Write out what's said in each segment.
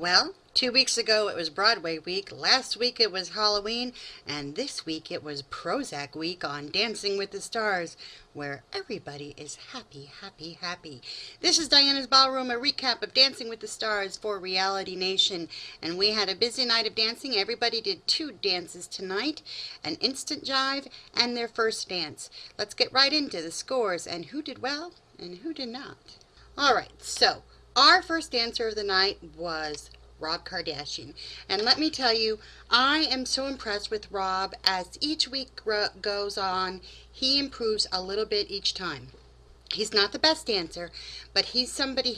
Well, 2 weeks ago it was Broadway week, last week it was Halloween, and this week it was Prozac week on Dancing with the Stars, where everybody is happy, happy, happy. This is Diana's Ballroom, a recap of Dancing with the Stars for Reality Nation, and we had a busy night of dancing. Everybody did 2 dances tonight, an instant jive and their first dance. Let's get right into the scores and who did well and who did not. Alright, so our first dancer of the night was Rob Kardashian. And let me tell you, I am so impressed with Rob. As each week goes on, he improves a little bit each time. He's not the best dancer, but he's somebody,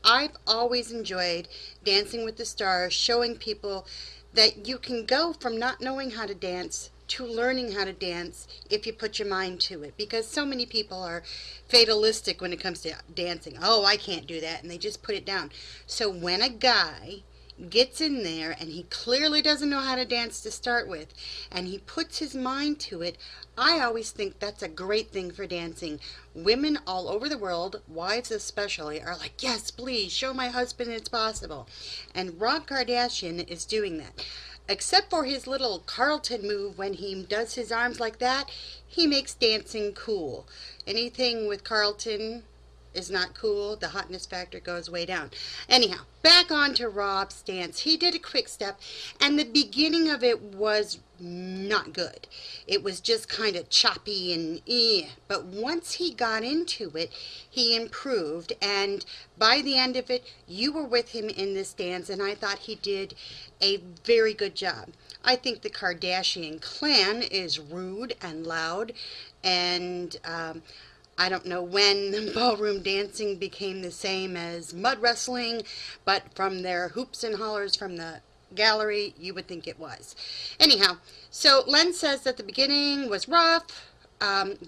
I've always enjoyed Dancing with the Stars, showing people that you can go from not knowing how to dance to learning how to dance if you put your mind to it, because so many people are fatalistic when it comes to dancing. Oh, I can't do that, and they just put it down. So when a guy gets in there and he clearly doesn't know how to dance to start with and he puts his mind to it, I always think that's a great thing for dancing. Women all over the world, wives especially, are like, yes, please show my husband it's possible. And Rob Kardashian is doing that. Except for his little Carlton move when he does his arms like that, he makes dancing cool. Anything with Carlton is not cool. The hotness factor goes way down. Anyhow, back on to Rob's dance. He did a quick step, and the beginning of it was not good. It was just kind of choppy and but once he got into it, he improved, and by the end of it, you were with him in this dance, and I thought he did a very good job. I think the Kardashian clan is rude and loud, and I don't know when ballroom dancing became the same as mud wrestling, but from their hoops and hollers from the gallery, you would think it was. Anyhow, so Len says that the beginning was rough,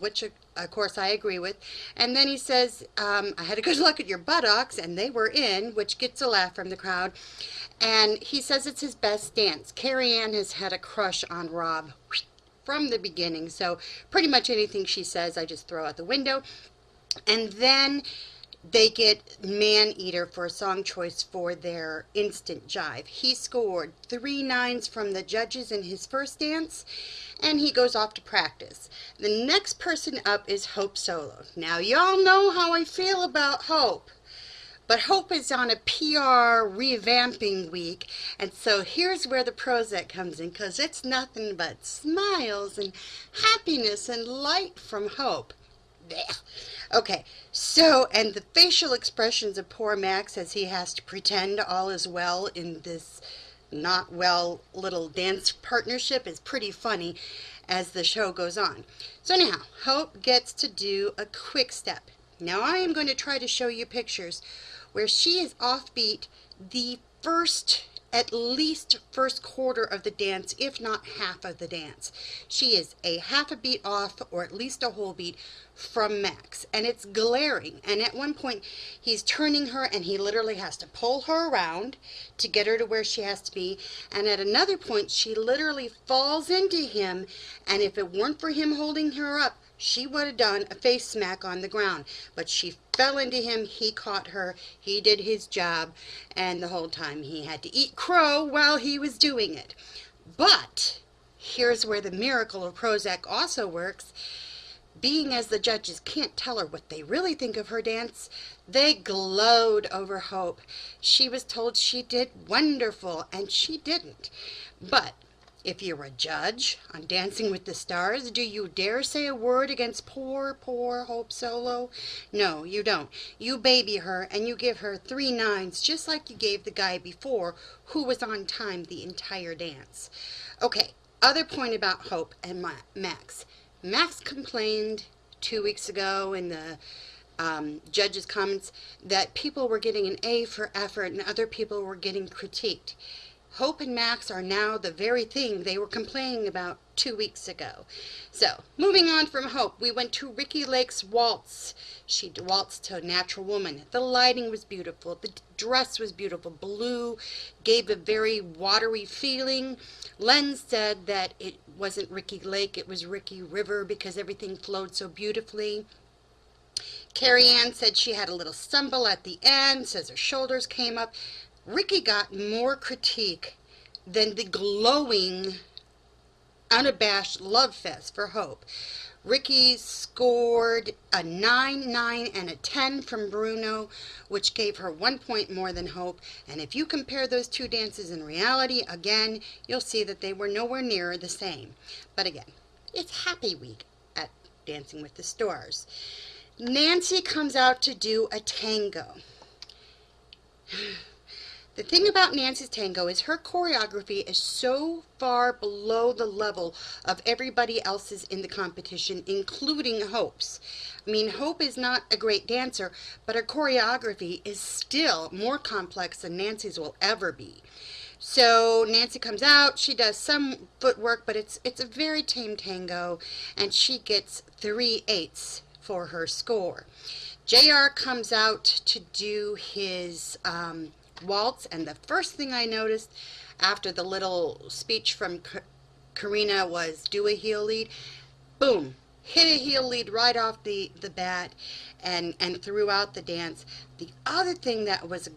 which of course I agree with, and then he says, I had a good look at your buttocks, and they were in, which gets a laugh from the crowd, and he says it's his best dance. Carrie Ann has had a crush on Rob from the beginning, so pretty much anything she says I just throw out the window. And then they get Man Eater for a song choice for their instant jive. He scored 3 9s from the judges in his first dance, and he goes off to practice. The next person up is Hope Solo. Now y'all know how I feel about Hope, but Hope is on a PR revamping week, and so here's where the Prozac comes in, because it's nothing but smiles and happiness and light from Hope. Blech. Okay, so, and the facial expressions of poor Max as he has to pretend all is well in this not well little dance partnership is pretty funny as the show goes on. So anyhow, Hope gets to do a quick step. Now I am going to try to show you pictures where she is offbeat the at least first quarter of the dance, if not half of the dance. She is a half a beat off, or at least a whole beat from Max, and it's glaring. And at one point he's turning her and he literally has to pull her around to get her to where she has to be, and at another point she literally falls into him, and if it weren't for him holding her up, she would have done a face smack on the ground. But she fell into him, he caught her, he did his job, and the whole time he had to eat crow while he was doing it. But here's where the miracle of Prozac also works. Being as the judges can't tell her what they really think of her dance, they glowed over Hope. She was told she did wonderful, and she didn't. But if you're a judge on Dancing with the Stars, do you dare say a word against poor Hope Solo? No, you don't. You baby her and you give her 3 9s, just like you gave the guy before who was on time the entire dance. Okay, other point about Hope and Max. Max complained 2 weeks ago in the judges' comments that people were getting an A for effort and other people were getting critiqued. Hope and Max are now the very thing they were complaining about 2 weeks ago. So, moving on from Hope, we went to Ricki Lake's waltz. She waltzed to Natural Woman. The lighting was beautiful. The dress was beautiful. Blue gave a very watery feeling. Len said that it wasn't Ricki Lake, it was Ricki River because everything flowed so beautifully. Carrie Ann said she had a little stumble at the end, says her shoulders came up. Ricki got more critique than the glowing, unabashed love fest for Hope. Ricki scored a 9, 9, and a 10 from Bruno, which gave her 1 point more than Hope. And if you compare those two dances in reality, again, you'll see that they were nowhere near the same. But again, it's Happy Week at Dancing with the Stars. Nancy comes out to do a tango. The thing about Nancy's tango is her choreography is so far below the level of everybody else's in the competition, including Hope's. I mean, Hope is not a great dancer, but her choreography is still more complex than Nancy's will ever be. So Nancy comes out, she does some footwork, but it's a very tame tango, and she gets 3/8 for her score. JR comes out to do his waltz, and the first thing I noticed after the little speech from Karina was do a heel lead. Boom, hit a heel lead right off the bat, and throughout the dance. The other thing that was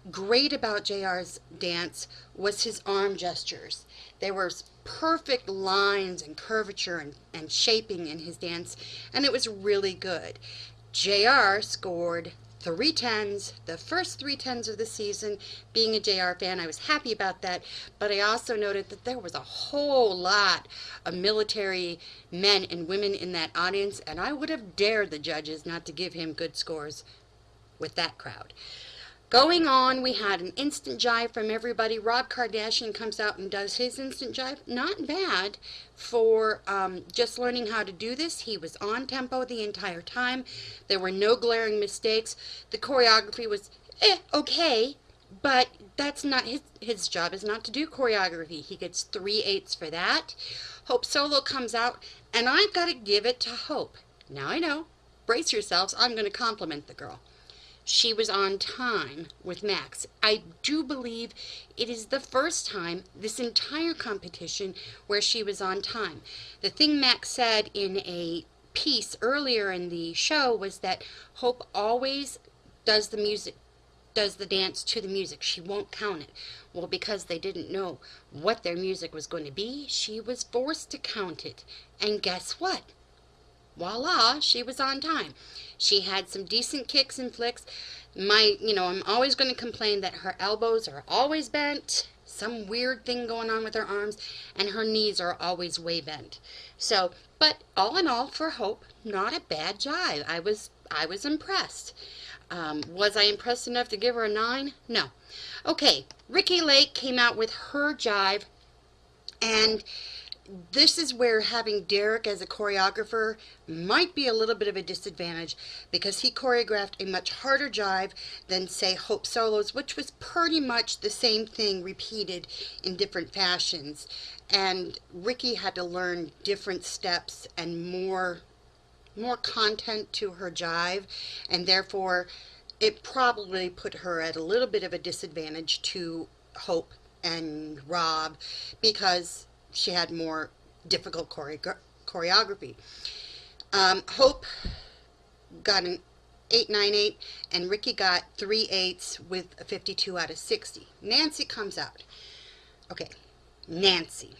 great about JR's dance was his arm gestures. There were perfect lines and curvature and shaping in his dance, and it was really good. JR scored 3 10s, the first 3 10s of the season. Being a JR fan, I was happy about that, but I also noted that there was a whole lot of military men and women in that audience, and I would have dared the judges not to give him good scores with that crowd. Going on, we had an instant jive from everybody. Rob Kardashian comes out and does his instant jive. Not bad for just learning how to do this. He was on tempo the entire time. There were no glaring mistakes. The choreography was okay, but that's not his job is not to do choreography. He gets 3/8 for that. Hope Solo comes out, and I've got to give it to Hope. Now I know, brace yourselves, I'm going to compliment the girl. She was on time with Max. I do believe it is the first time this entire competition where she was on time. The thing Max said in a piece earlier in the show was that Hope always does the dance to the music. She won't count it. Well, because they didn't know what their music was going to be, she was forced to count it. And guess what? Voila, she was on time. She had some decent kicks and flicks. I'm always going to complain that her elbows are always bent, some weird thing going on with her arms, and her knees are always way bent. So, but all in all, for Hope, not a bad jive. I was impressed. Was I impressed enough to give her a 9? No. Okay, Ricki Lake came out with her jive, and this is where having Derek as a choreographer might be a little bit of a disadvantage, because he choreographed a much harder jive than, say, Hope Solo's, which was pretty much the same thing repeated in different fashions. And Ricki had to learn different steps and more content to her jive, and therefore it probably put her at a little bit of a disadvantage to Hope and Rob, because she had more difficult choreography. Hope got an 8.98, and Ricki got 3/8 with a 52 out of 60. Nancy comes out. Okay, Nancy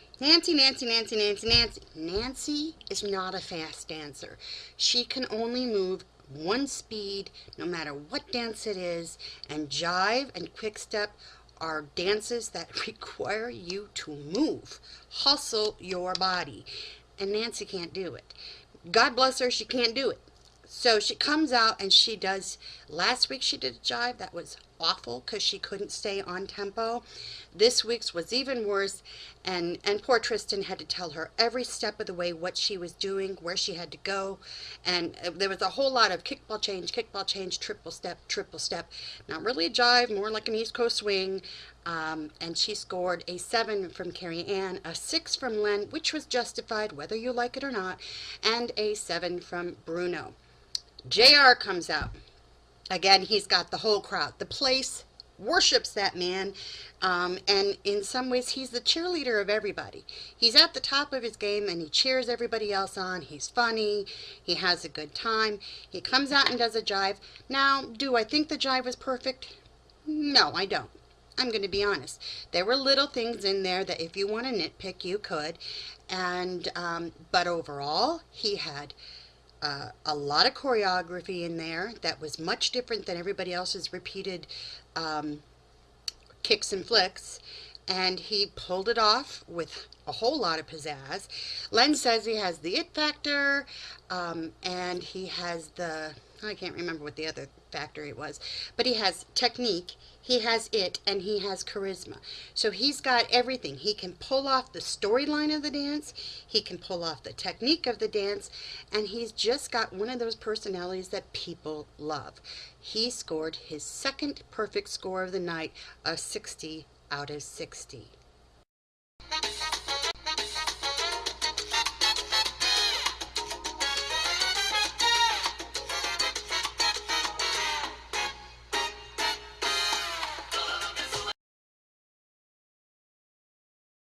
is not a fast dancer. She can only move one speed no matter what dance it is, and jive and quick step are dances that require you to move, hustle your body, and Nancy can't do it. God bless her, she can't do it. So she comes out and she does, last week she did a jive that was awful because she couldn't stay on tempo. This week's was even worse, and poor Tristan had to tell her every step of the way what she was doing, where she had to go, and there was a whole lot of kickball change, triple step. Not really a jive, more like an East Coast swing. And she scored a 7 from Carrie Ann, a 6 from Len, which was justified whether you like it or not, and a 7 from Bruno. JR comes out. Again, he's got the whole crowd. The place worships that man, and in some ways he's the cheerleader of everybody. He's at the top of his game, and he cheers everybody else on. He's funny. He has a good time. He comes out and does a jive. Now, do I think the jive was perfect? No, I don't. I'm going to be honest. There were little things in there that if you want to nitpick, you could. And, but overall, he had a lot of choreography in there that was much different than everybody else's repeated kicks and flicks, and he pulled it off with a whole lot of pizzazz. Len says he has the it factor, and he has the, I can't remember what the other factor it was, but he has technique, he has it, and he has charisma. So he's got everything. He can pull off the storyline of the dance, he can pull off the technique of the dance, and he's just got one of those personalities that people love. He scored his second perfect score of the night, a 60 out of 60.